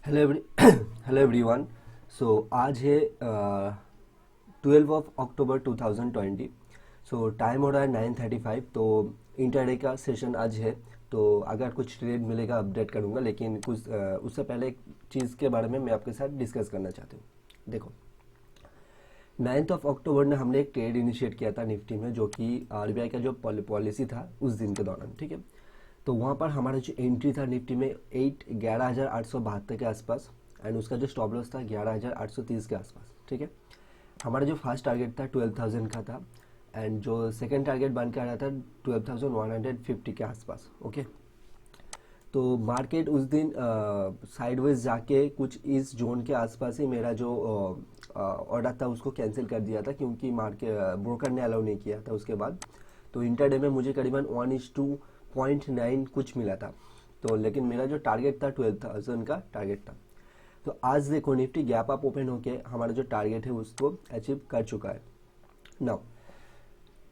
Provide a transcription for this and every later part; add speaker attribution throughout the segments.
Speaker 1: Hello every hello everyone. So आज है 12 of October 2020। So time हो रहा है 9:35। तो इंटरडे का सेशन आज है। तो अगर कुछ ट्रेड मिलेगा अपडेट करूंगा, लेकिन कुछ उससे पहले एक चीज़ के बारे में मैं आपके साथ डिस्कस करना चाहती हूँ। देखो, 9 ऑफ अक्टूबर ने हमने एक ट्रेड इनिशिएट किया था निफ्टी में, जो कि आरबीआई का जो पॉलिसी था उस दिन के दौरान। ठीक है, तो वहाँ पर हमारा जो एंट्री था निफ्टी में 11,872 के आसपास, एंड उसका जो स्टॉप लॉस था 11,830 के आसपास। ठीक है, हमारा जो फर्स्ट टारगेट था 12,000 का था, एंड जो सेकंड टारगेट बन के आ रहा था 12,150 के आसपास। ओके, तो मार्केट उस दिन साइडवेज जाके कुछ इस जोन के आसपास ही मेरा जो ऑर्डर था उसको कैंसिल कर दिया था, क्योंकि मार्केट ब्रोकर ने अलाउ नहीं किया था उसके बाद। तो इंटरडे में मुझे करीबन 1:2.9 कुछ मिला था। तो लेकिन मेरा जो टारगेट था 12,000 का टारगेट था। तो आज देखो, निफ्टी गैप अप ओपन होके हमारा जो टारगेट है उसको अचीव कर चुका है। नाउ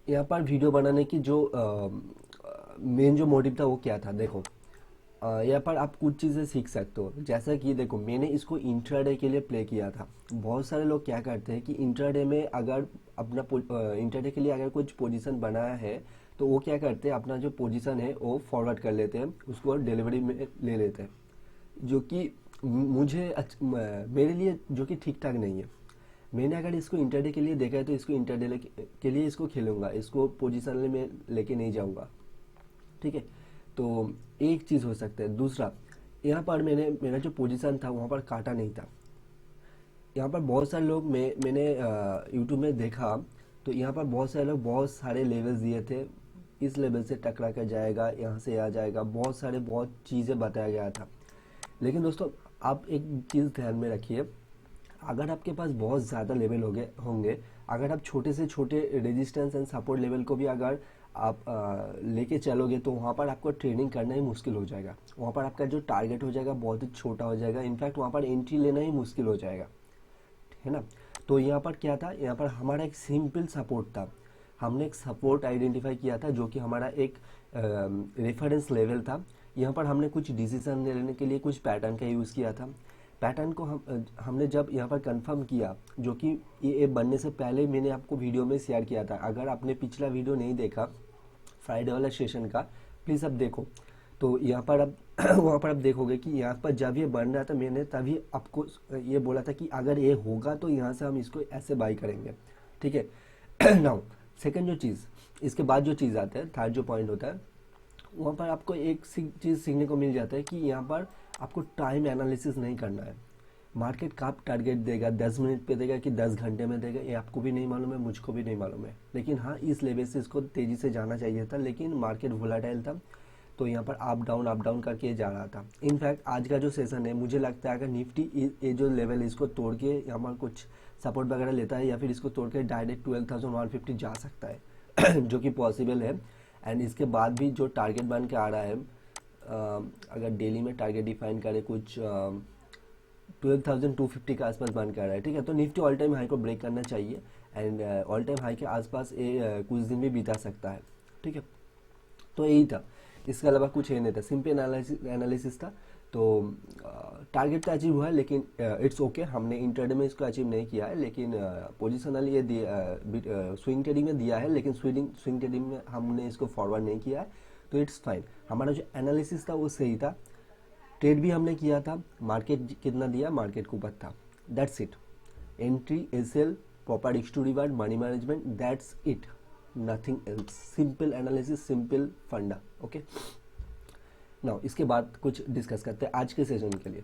Speaker 1: यहाँ पर वीडियो बनाने की जो मेन जो मोटिव था वो क्या था, देखो, यहाँ पर आप कुछ चीज़ें सीख सकते हो। जैसा कि देखो, मैंने इसको इंट्राडे के लिए प्ले किया था। बहुत सारे लोग क्या करते हैं कि इंट्राडे में अगर अपना इंट्राडे के लिए अगर कुछ पोजीशन बनाया है, तो वो क्या करते हैं, अपना जो पोजीशन है वो फॉरवर्ड कर लेते हैं, उसको डिलीवरी में ले लेते हैं, जो कि मेरे लिए जो कि ठीक ठाक नहीं है। मैंने अगर इसको इंटरडे के लिए देखा है तो इसको इंटरडे के लिए इसको खेलूंगा, इसको पोजीशन में लेके नहीं जाऊंगा। ठीक है, तो एक चीज़ हो सकता है। दूसरा, यहाँ पर मेरा जो पोजीशन था वहाँ पर काटा नहीं था। यहाँ पर बहुत सारे लोग मैंने यूट्यूब में देखा, तो यहाँ पर बहुत सारे लोग बहुत सारे लेवल्स दिए थे। इस लेवल से टकरा कर जाएगा, यहाँ से आ जाएगा, बहुत चीज़ें बताया गया था। लेकिन दोस्तों, आप एक चीज़ ध्यान में रखिए, अगर आपके पास बहुत ज़्यादा लेवल होंगे, अगर आप छोटे से छोटे रेजिस्टेंस एंड सपोर्ट लेवल को भी अगर आप लेके चलोगे, तो वहाँ पर आपको ट्रेडिंग करना ही मुश्किल हो जाएगा। वहाँ पर आपका जो टारगेट हो जाएगा बहुत ही छोटा हो जाएगा, इनफैक्ट वहाँ पर एंट्री लेना ही मुश्किल हो जाएगा, है ना। तो यहाँ पर क्या था, यहाँ पर हमारा एक सिंपल सपोर्ट था। हमने एक सपोर्ट आइडेंटिफाई किया था, जो कि हमारा एक रेफरेंस लेवल था। यहाँ पर हमने कुछ डिसीजन लेने के लिए कुछ पैटर्न का यूज़ किया था। पैटर्न को हमने जब यहाँ पर कंफर्म किया, जो कि ये बनने से पहले मैंने आपको वीडियो में शेयर किया था। अगर आपने पिछला वीडियो नहीं देखा फ्राइडे वाला सेशन का, प्लीज़ अब देखो। तो यहाँ पर अब वहाँ पर आप देखोगे कि यहाँ पर जब ये बन रहा था, मैंने तभी आपको ये बोला था कि अगर ये होगा तो यहाँ से हम इसको ऐसे बाई करेंगे। ठीक है। नाउ सेकंड जो चीज़, इसके बाद जो चीज़ आता है, थर्ड जो पॉइंट होता है, वहाँ पर आपको एक चीज़ सीखने को मिल जाता है कि यहाँ पर आपको टाइम एनालिसिस नहीं करना है। मार्केट कब टारगेट देगा, 10 मिनट पे देगा कि 10 घंटे में देगा, ये आपको भी नहीं मालूम है, मुझको भी नहीं मालूम है। लेकिन हाँ, इस लेवल से इसको तेज़ी से जाना चाहिए था, लेकिन मार्केट वोलाटाइल था, तो यहाँ पर अप डाउन करके जा रहा था। इनफैक्ट आज का जो सेशन है, मुझे लगता है अगर निफ्टी ये जो लेवल है इसको तोड़ के यहाँ पर कुछ सपोर्ट वगैरह लेता है, या फिर इसको तोड़ के डायरेक्ट 12,150 जा सकता है जो कि पॉसिबल है। एंड इसके बाद भी जो टारगेट बन के आ रहा है, अगर डेली में टारगेट डिफाइन करें, कुछ 12,250 के आसपास बन के आ रहा है। ठीक है, तो निफ्टी ऑल टाइम हाई को ब्रेक करना चाहिए, एंड ऑल टाइम हाई के आसपास ये कुछ दिन भी बिता सकता है। ठीक है, तो यही था, इसके अलावा कुछ है नहीं था, सिंपल एनालिसिस था। तो टारगेट तो अचीव हुआ है, लेकिन इट्स ओके, हमने इंटरडे में इसको अचीव नहीं किया है, लेकिन पोजिशनली ये स्विंग ट्रेडिंग में दिया है, लेकिन स्विंग ट्रेडिंग में हमने इसको फॉरवर्ड नहीं किया है, तो इट्स फाइन। हमारा जो एनालिसिस था वो सही था, ट्रेड भी हमने किया था, मार्केट कितना दिया, मार्केट के ऊपर था, that's it. Entry, SL, proper x two reward, money management, that's it, nothing else. Simple analysis, simple funda. Okay, now इसके बाद कुछ डिस्कस करते हैं आज के सेशन के लिए।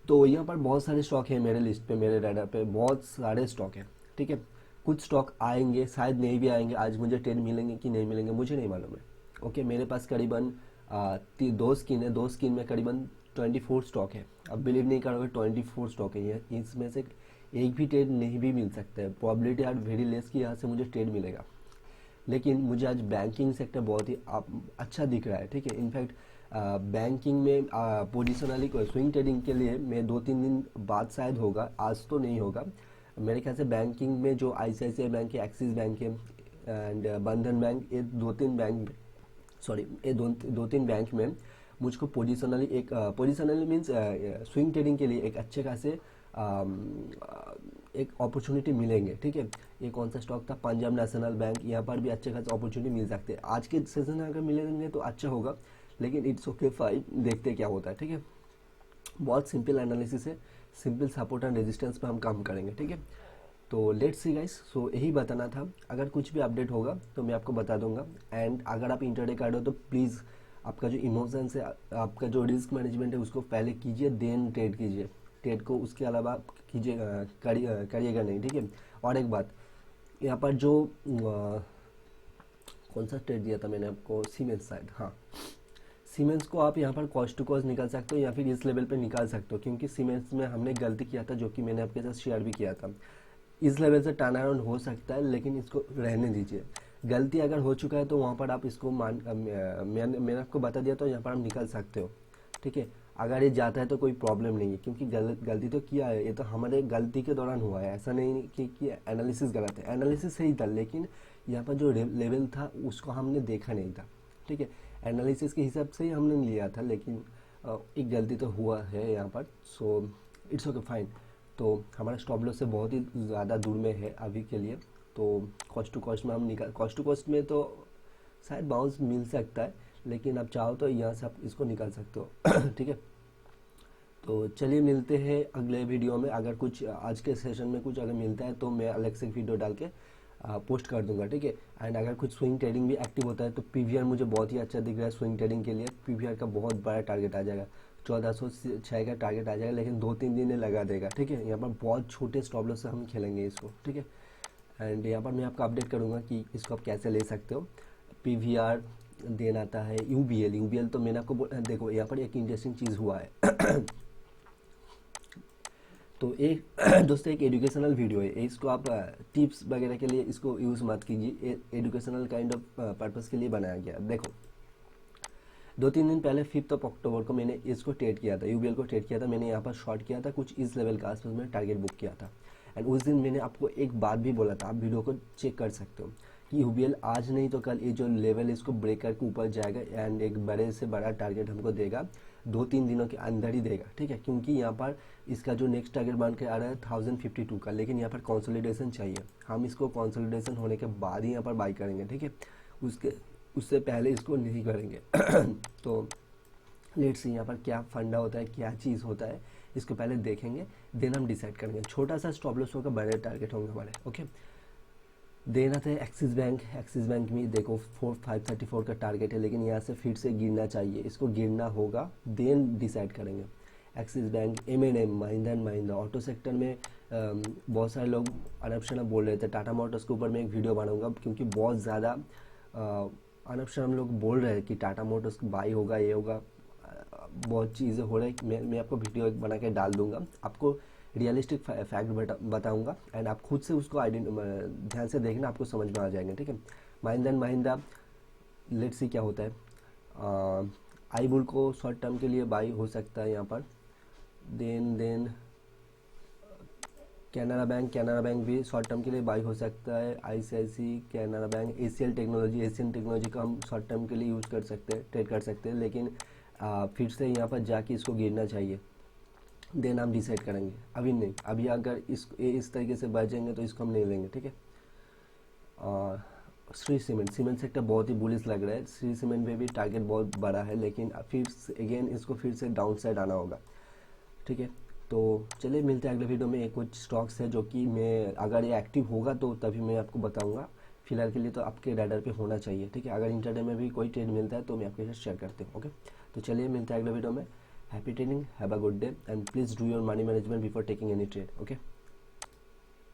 Speaker 1: तो यहाँ पर बहुत सारे स्टॉक है मेरे लिस्ट पे, मेरे रडार पे बहुत सारे स्टॉक है। ठीक है, कुछ स्टॉक आएंगे, शायद नहीं भी आएंगे, आज मुझे 10 मिलेंगे कि नहीं मिलेंगे मुझे नहीं मालूम है। ओके, मेरे पास करीबन दो स्किन है, दो स्किन में करीबन 24 स्टॉक है। अब बिलीव नहीं करोगे, 24 स्टॉक है, ये इसमें से एक भी ट्रेड नहीं भी मिल सकता है। प्रॉबिलिटी आर वेरी लेस कि यहाँ से मुझे ट्रेड मिलेगा। लेकिन मुझे आज बैंकिंग सेक्टर बहुत ही अच्छा दिख रहा है। ठीक है, इनफैक्ट बैंकिंग में पोजिशनली स्विंग ट्रेडिंग के लिए मैं 2-3 दिन बाद शायद होगा, आज तो नहीं होगा मेरे ख्याल से। बैंकिंग में जो आईसीआईसीआई बैंक है, एक्सिस बैंक है, एंड बंधन बैंक, ये दो तीन बैंक में मुझको पोजिशनली मीन्स स्विंग ट्रेडिंग के लिए एक अच्छे खासे एक अपॉर्चुनिटी मिलेंगे। ठीक है, ये कौन सा स्टॉक था, पंजाब नेशनल बैंक, यहाँ पर भी अच्छे खासे अपॉर्चुनिटी मिल सकते हैं। आज के सेशन में अगर मिलेंगे तो अच्छा होगा, लेकिन इट्स ओके फाइन, देखते क्या होता है। ठीक है, बहुत सिंपल एनालिसिस है, सिंपल सपोर्ट एंड रेजिस्टेंस पे हम काम करेंगे। ठीक है, तो लेट्स सी गाइस, सो यही बताना था। अगर कुछ भी अपडेट होगा तो मैं आपको बता दूंगा। एंड अगर आप इंटरडे कर रहे हो तो प्लीज़ आपका जो इमोशंस है, आपका जो रिस्क मैनेजमेंट है, उसको पहले कीजिए, देन ट्रेड कीजिए। ट्रेड को उसके अलावा कीजिए करिएगा नहीं। ठीक है, और एक बात, यहाँ पर जो कौन सा ट्रेड दिया था मैंने आपको, सीमेंस शायद, हाँ, सीमेंस को आप यहाँ पर कॉस्ट टू कॉस्ट निकाल सकते हो या फिर इस लेवल पे निकाल सकते हो, क्योंकि सीमेंस में हमने गलती किया था, जो कि मैंने आपके साथ शेयर भी किया था। इस लेवल से टर्न अराउंड हो सकता है, लेकिन इसको रहने दीजिए। गलती अगर हो चुका है तो वहाँ पर आप इसको मैंने आपको बता दिया तो यहाँ पर आप निकाल सकते हो। ठीक है, अगर ये जाता है तो कोई प्रॉब्लम नहीं है, क्योंकि गलती तो किया है, ये तो हमारे गलती के दौरान हुआ है। ऐसा नहीं कि एनालिसिस गलत है, एनालिसिस सही था, लेकिन यहाँ पर जो लेवल था उसको हमने देखा नहीं था। ठीक है, एनालिसिस के हिसाब से ही हमने लिया था, लेकिन एक गलती तो हुआ है यहाँ पर, सो इट्स ओके फाइन। तो हमारा स्टॉप लॉस से बहुत ही ज़्यादा दूर में है अभी के लिए, तो कॉस्ट टू कॉस्ट में हम कॉस्ट टू कॉस्ट में तो शायद बाउंस मिल सकता है, लेकिन आप चाहो तो यहाँ से आप इसको निकाल सकते हो। ठीक है, तो चलिए मिलते हैं अगले वीडियो में। अगर कुछ आज के सेशन में कुछ अगर मिलता है तो मैं अलग से वीडियो डाल के पोस्ट कर दूंगा। ठीक है, एंड अगर कुछ स्विंग ट्रेडिंग भी एक्टिव होता है तो पीवीआर मुझे बहुत ही अच्छा दिख रहा है स्विंग ट्रेडिंग के लिए। पीवीआर का बहुत बड़ा टारगेट आ जाएगा, 1406 का टारगेट आ जाएगा, लेकिन 2-3 दिन लगा देगा। ठीक है, यहाँ पर बहुत छोटे स्टॉप लॉस से हम खेलेंगे इसको। ठीक है, एंड यहाँ पर मैं आपको अपडेट करूँगा कि इसको आप कैसे ले सकते हो। पीवीआर देन आता है यूबीएल तो मैंने आपको देखो यहाँ पर एक इंटरेस्टिंग चीज़ हुआ है। तो एक दोस्तों एक एजुकेशनल वीडियो है, इसको आप टिप्स वगैरह के लिए इसको यूज़ मत कीजिए, एजुकेशनल काइंड ऑफ पर्पस के लिए बनाया गया। देखो 2-3 दिन पहले 5 अक्टूबर को मैंने इसको ट्रेड किया था, यूबीएल को ट्रेड किया था। मैंने यहाँ पर शॉर्ट किया था, कुछ इस लेवल का आसपास में टारगेट बुक किया था। एंड उस दिन मैंने आपको एक बात भी बोला था, आप वीडियो को चेक कर सकते हो, कि यूबीएल आज नहीं तो कल ये जो लेवल है इसको ब्रेक करके ऊपर जाएगा एंड एक बड़े से बड़ा टारगेट हमको देगा, 2-3 दिनों के अंदर ही देगा। ठीक है, क्योंकि यहाँ पर इसका जो नेक्स्ट टारगेट बन के आ रहा है 1052 का, लेकिन यहाँ पर कंसोलिडेशन चाहिए। हम इसको कंसोलिडेशन होने के बाद ही यहाँ पर बाई करेंगे। ठीक है, उससे पहले इसको नहीं करेंगे। तो लेट्स सी यहाँ पर क्या फंडा होता है, क्या चीज़ होता है, इसको पहले देखेंगे, देन हम डिसाइड करेंगे। छोटा सा स्टॉप लॉस होगा, बड़े टारगेट होंगे हमारे। ओके, देन आता है एक्सिस बैंक में देखो 534 का टारगेट है, लेकिन यहाँ से फिर से गिरना चाहिए, इसको गिरना होगा, देन डिसाइड करेंगे। Axis bank, M&M, Mahindra and Mahindra, auto sector में बहुत सारे लोग अनऑप्शन बोल रहे थे। टाटा मोटर्स के ऊपर मैं एक वीडियो बनाऊंगा, क्योंकि बहुत ज़्यादा अनऑप्शन हम लोग बोल रहे हैं कि टाटा मोटर्स बाई होगा, ये होगा, बहुत चीज़ें हो रही है। मैं आपको वीडियो बना के डाल दूंगा, आपको रियलिस्टिक फैक्ट बताऊंगा, एंड आप खुद से उसको ध्यान से देखना, आपको समझ में आ जाएंगे। ठीक है, Mahindra and Mahindra, let's see क्या होता है। आई बुल को शॉर्ट टर्म के लिए बाई हो सकता है यहाँ पर। देन कैनरा बैंक भी शॉर्ट टर्म के लिए बाई हो सकता है। ICICI, Canara bank, Asian technology का हम शॉर्ट टर्म के लिए यूज़ कर सकते हैं, ट्रेड कर सकते हैं, लेकिन फिर से यहाँ पर जाके इसको गिरना चाहिए, देन हम डिसाइड करेंगे। अभी नहीं, अभी अगर इस तरीके से बढ़ जाएंगे तो इसको हम नहीं लेंगे। ठीक है, और श्री सीमेंट सेक्टर बहुत ही बुलिश लग रहा है। श्री सीमेंट में भी टारगेट बहुत बड़ा है, लेकिन फिर अगेन इसको फिर से डाउन साइड आना होगा। ठीक है, तो चलिए मिलते हैं अगले वीडियो में। एक कुछ स्टॉक्स है जो कि मैं अगर ये एक्टिव होगा तो तभी मैं आपको बताऊंगा, फिलहाल के लिए तो आपके रडार पे होना चाहिए। ठीक है, अगर इंटरडे में भी कोई ट्रेड मिलता है तो मैं आपके साथ शेयर करती हूँ। ओके, तो चलिए मिलते हैं अगले वीडियो में। Happy trading, have a good day, and please do your money management before taking any trade. Okay.